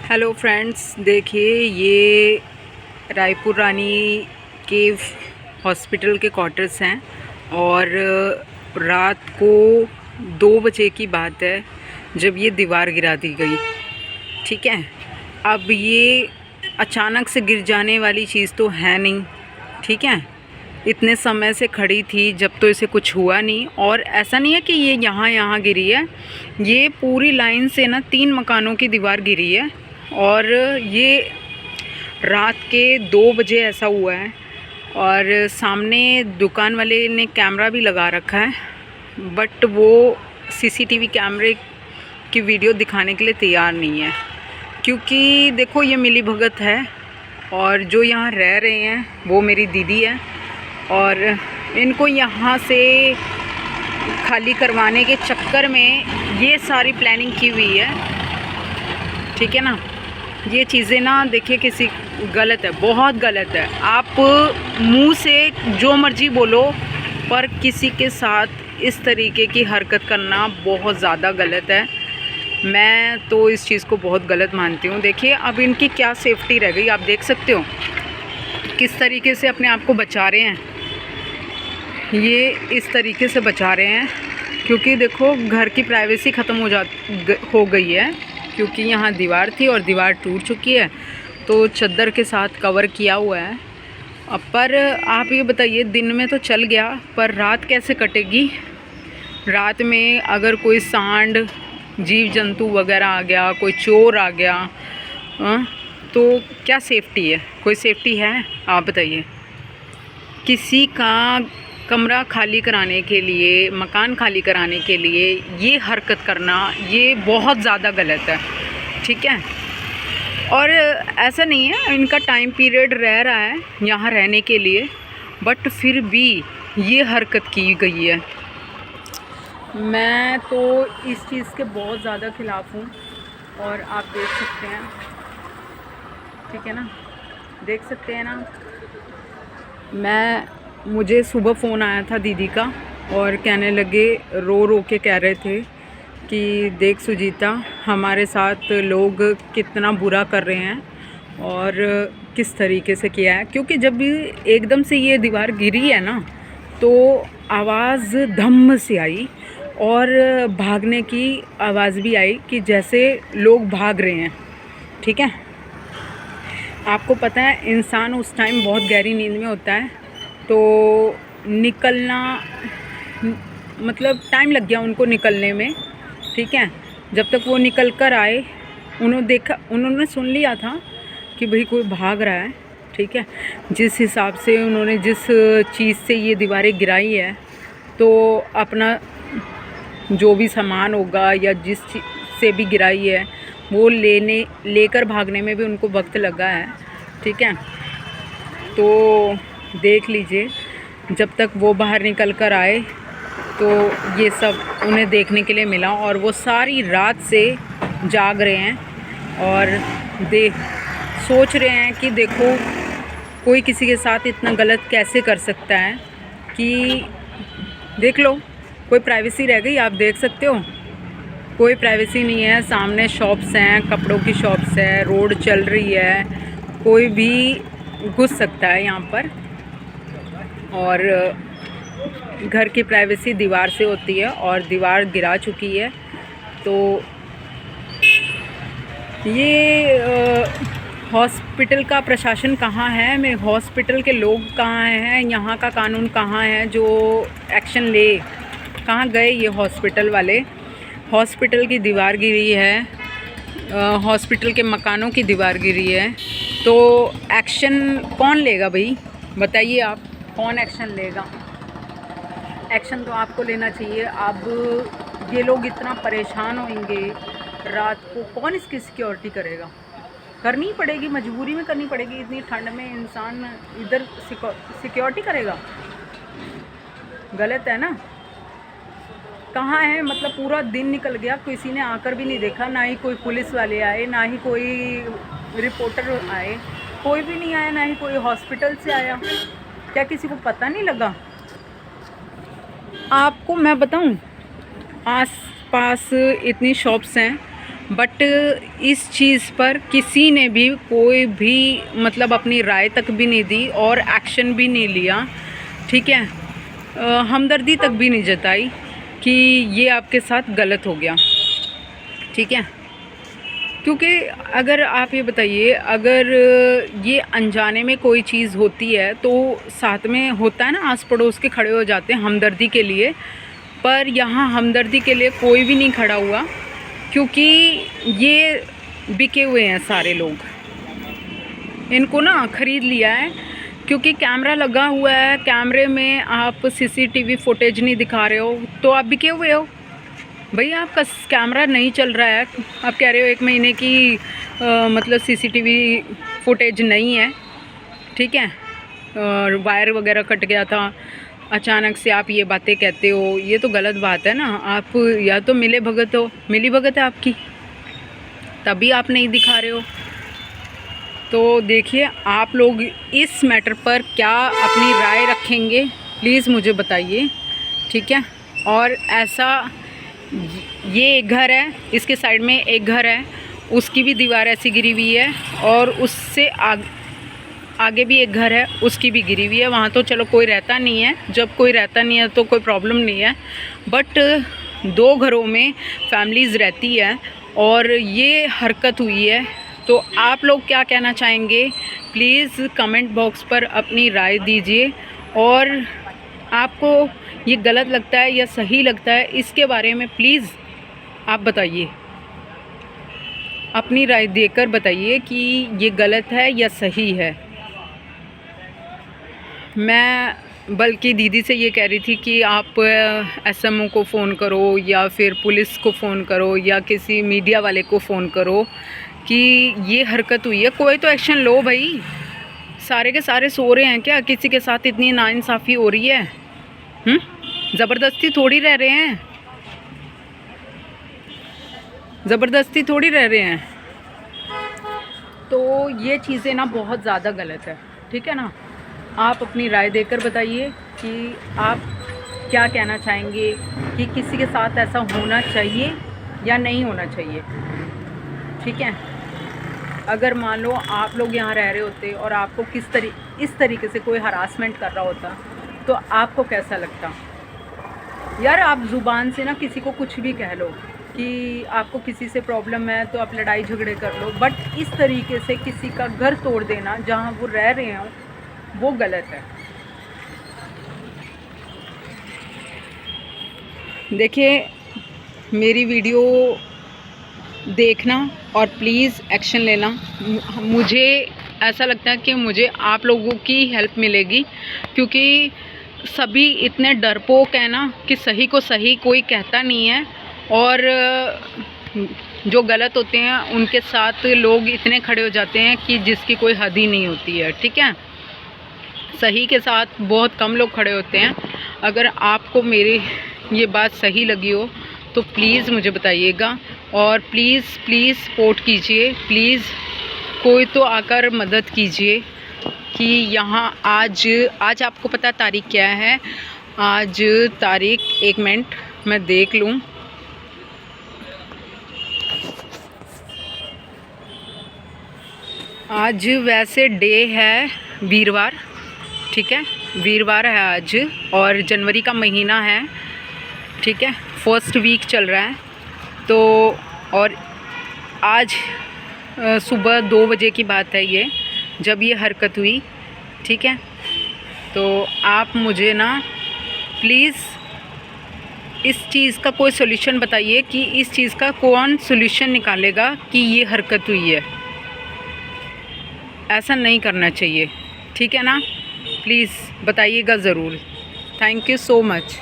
Hello friends, देखिए ये रायपुर रानी केव hospital के क्वार्टर्स हैं और रात को 2 बजे की बात है जब ये दीवार गिरा दी गई। ठीक है, अब ये अचानक से गिर जाने वाली चीज़ तो है नहीं। ठीक है, इतने समय से खड़ी थी जब तो इसे कुछ हुआ नहीं। और ऐसा नहीं है कि ये यहाँ गिरी है, ये पूरी लाइन से ना 3 मकानों की दीवार गिरी है और ये रात के 2 बजे ऐसा हुआ है। और सामने दुकान वाले ने कैमरा भी लगा रखा है, बट वो सीसीटीवी कैमरे की वीडियो दिखाने के लिए तैयार नहीं है, क्योंकि देखो ये मिली भगत है और जो यहाँ रह रहे हैं वो मेरी दीदी है और इनको यहाँ से खाली करवाने के चक्कर में ये सारी प्लानिंग की हुई है। ठीक है ना, ये चीज़ें ना देखिए किसी गलत है, बहुत गलत है। आप मुंह से जो मर्जी बोलो पर किसी के साथ इस तरीके की हरकत करना बहुत ज़्यादा गलत है। मैं तो इस चीज़ को बहुत गलत मानती हूँ। देखिए अब इनकी क्या सेफ्टी रह गई, आप देख सकते हो किस तरीके से अपने आप को बचा रहे हैं। ये इस तरीके से बचा रहे हैं क्योंकि देखो घर की प्राइवेसी ख़त्म हो गई है, क्योंकि यहाँ दीवार थी और दीवार टूट चुकी है तो चद्दर के साथ कवर किया हुआ है। अब पर आप ये बताइए, दिन में तो चल गया पर रात कैसे कटेगी? रात में अगर कोई सांड जीव जंतु वगैरह आ गया, कोई चोर आ गया, तो क्या सेफ्टी है? कोई सेफ्टी है? आप बताइए। किसी का कमरा खाली कराने के लिए, मकान खाली कराने के लिए ये हरकत करना ये बहुत ज़्यादा गलत है। ठीक है, और ऐसा नहीं है, इनका टाइम पीरियड रह रहा है यहाँ रहने के लिए, बट फिर भी ये हरकत की गई है। मैं तो इस चीज़ के बहुत ज़्यादा ख़िलाफ़ हूँ और आप देख सकते हैं। ठीक है ना, देख सकते हैं ना। मुझे सुबह फ़ोन आया था दीदी का और कहने लगे, रो के कह रहे थे कि देख सुजीता, हमारे साथ लोग कितना बुरा कर रहे हैं और किस तरीके से किया है। क्योंकि जब भी एकदम से ये दीवार गिरी है ना तो आवाज़ धम्म से आई और भागने की आवाज़ भी आई कि जैसे लोग भाग रहे हैं। ठीक है, आपको पता है इंसान उस टाइम बहुत गहरी नींद में होता है तो निकलना मतलब टाइम लग गया उनको निकलने में। ठीक है, जब तक वो निकल कर आए उन्होंने सुन लिया था कि भाई कोई भाग रहा है। ठीक है, जिस हिसाब से उन्होंने जिस चीज़ से ये दीवारें गिराई है तो अपना जो भी सामान होगा या जिस चीज़ से भी गिराई है वो लेकर भागने में भी उनको वक्त लगा है। ठीक है, तो देख लीजिए जब तक वो बाहर निकल कर आए तो ये सब उन्हें देखने के लिए मिला और वो सारी रात से जाग रहे हैं और सोच रहे हैं कि देखो कोई किसी के साथ इतना गलत कैसे कर सकता है। कि देख लो, कोई प्राइवेसी रह गई? आप देख सकते हो कोई प्राइवेसी नहीं है। सामने शॉप्स हैं, कपड़ों की शॉप्स है, रोड चल रही है, कोई भी घुस सकता है यहाँ पर। और घर की प्राइवेसी दीवार से होती है और दीवार गिरा चुकी है। तो ये हॉस्पिटल का प्रशासन कहाँ है? मेरे हॉस्पिटल के लोग कहाँ हैं? यहाँ का कानून कहाँ है जो एक्शन ले? कहाँ गए ये हॉस्पिटल वाले? हॉस्पिटल की दीवार गिरी है, हॉस्पिटल के मकानों की दीवार गिरी है, तो एक्शन कौन लेगा भाई? बताइए आप, कौन एक्शन लेगा? एक्शन तो आपको लेना चाहिए। अब ये लोग इतना परेशान होंगे रात को, कौन इसकी सिक्योरिटी करेगा? करनी पड़ेगी, मजबूरी में करनी पड़ेगी। इतनी ठंड में इंसान इधर सिक्योरिटी करेगा? गलत है ना। कहाँ है, मतलब पूरा दिन निकल गया, किसी ने आकर भी नहीं देखा, ना ही कोई पुलिस वाले आए, ना ही कोई रिपोर्टर आए, कोई भी नहीं आया, ना ही कोई हॉस्पिटल से आया। क्या किसी को पता नहीं लगा? आपको मैं बताऊं, आस पास इतनी शॉप्स हैं बट इस चीज़ पर किसी ने भी कोई भी मतलब अपनी राय तक भी नहीं दी और एक्शन भी नहीं लिया, ठीक है। हमदर्दी तक भी नहीं जताई कि ये आपके साथ गलत हो गया, ठीक है। क्योंकि अगर आप ये बताइए, अगर ये अनजाने में कोई चीज़ होती है तो साथ में होता है ना, आस पड़ोस के खड़े हो जाते हैं हमदर्दी के लिए, पर यहाँ हमदर्दी के लिए कोई भी नहीं खड़ा हुआ, क्योंकि ये बिके हुए हैं सारे लोग, इनको ना ख़रीद लिया है। क्योंकि कैमरा लगा हुआ है, कैमरे में आप सीसीटीवी फुटेज नहीं दिखा रहे हो तो आप बिके हुए हो। भैया आपका कैमरा नहीं चल रहा है, आप कह रहे हो 1 महीने की मतलब सीसीटीवी फुटेज नहीं है, ठीक है, और वायर वगैरह कट गया था, अचानक से आप ये बातें कहते हो, ये तो गलत बात है ना। आप या तो मिली भगत है आपकी, तभी आप नहीं दिखा रहे हो। तो देखिए, आप लोग इस मैटर पर क्या अपनी राय रखेंगे, प्लीज़ मुझे बताइए, ठीक है। और ऐसा, ये एक घर है, इसके साइड में एक घर है, उसकी भी दीवार ऐसी गिरी हुई है, और उससे आगे भी एक घर है, उसकी भी गिरी हुई है। वहाँ तो चलो कोई रहता नहीं है, जब कोई रहता नहीं है तो कोई प्रॉब्लम नहीं है, बट 2 घरों में फैमिलीज़ रहती है और ये हरकत हुई है। तो आप लोग क्या कहना चाहेंगे, प्लीज़ कमेंट बॉक्स पर अपनी राय दीजिए। और आपको ये गलत लगता है या सही लगता है, इसके बारे में प्लीज़ आप बताइए, अपनी राय देकर बताइए कि ये गलत है या सही है। मैं बल्कि दीदी से ये कह रही थी कि आप एसएमओ को फ़ोन करो या फिर पुलिस को फ़ोन करो या किसी मीडिया वाले को फ़ोन करो कि ये हरकत हुई है, कोई तो एक्शन लो भाई। सारे के सारे सो रहे हैं क्या? किसी के साथ इतनी नाइंसाफ़ी हो रही है? ज़बरदस्ती थोड़ी रह रहे हैं, ज़बरदस्ती थोड़ी रह रहे हैं। तो ये चीज़ें ना बहुत ज़्यादा गलत है, ठीक है ना। आप अपनी राय देकर बताइए कि आप क्या कहना चाहेंगे कि किसी के साथ ऐसा होना चाहिए या नहीं होना चाहिए, ठीक है। अगर मान लो आप लोग यहाँ रह रहे होते और आपको इस तरीके से कोई हरासमेंट कर रहा होता तो आपको कैसा लगता? यार, आप ज़ुबान से ना किसी को कुछ भी कह लो कि आपको किसी से प्रॉब्लम है तो आप लड़ाई झगड़े कर लो, बट इस तरीके से किसी का घर तोड़ देना जहाँ वो रह रहे हों, वो गलत है। देखिए, मेरी वीडियो देखना और प्लीज़ एक्शन लेना। मुझे ऐसा लगता है कि मुझे आप लोगों की हेल्प मिलेगी, क्योंकि सभी इतने डरपोक हैं ना कि सही को सही कोई कहता नहीं है, और जो गलत होते हैं उनके साथ लोग इतने खड़े हो जाते हैं कि जिसकी कोई हद ही नहीं होती है, ठीक है। सही के साथ बहुत कम लोग खड़े होते हैं। अगर आपको मेरी ये बात सही लगी हो तो प्लीज़ मुझे बताइएगा, और प्लीज़ सपोर्ट कीजिए, प्लीज़ कोई तो आकर मदद कीजिए कि यहाँ आज आपको पता तारीख क्या है? आज तारीख, 1 मिनट मैं देख लूँ। आज वैसे डे है वीरवार, ठीक है, वीरवार है आज, और जनवरी का महीना है, ठीक है, 1st वीक चल रहा है। तो और आज सुबह 2 बजे की बात है ये, जब ये हरकत हुई, ठीक है। तो आप मुझे ना प्लीज़ इस चीज़ का कोई सॉल्यूशन बताइए कि इस चीज़ का कौन सॉल्यूशन निकालेगा कि ये हरकत हुई है। ऐसा नहीं करना चाहिए, ठीक है ना। प्लीज़ बताइएगा ज़रूर। Thank you so much.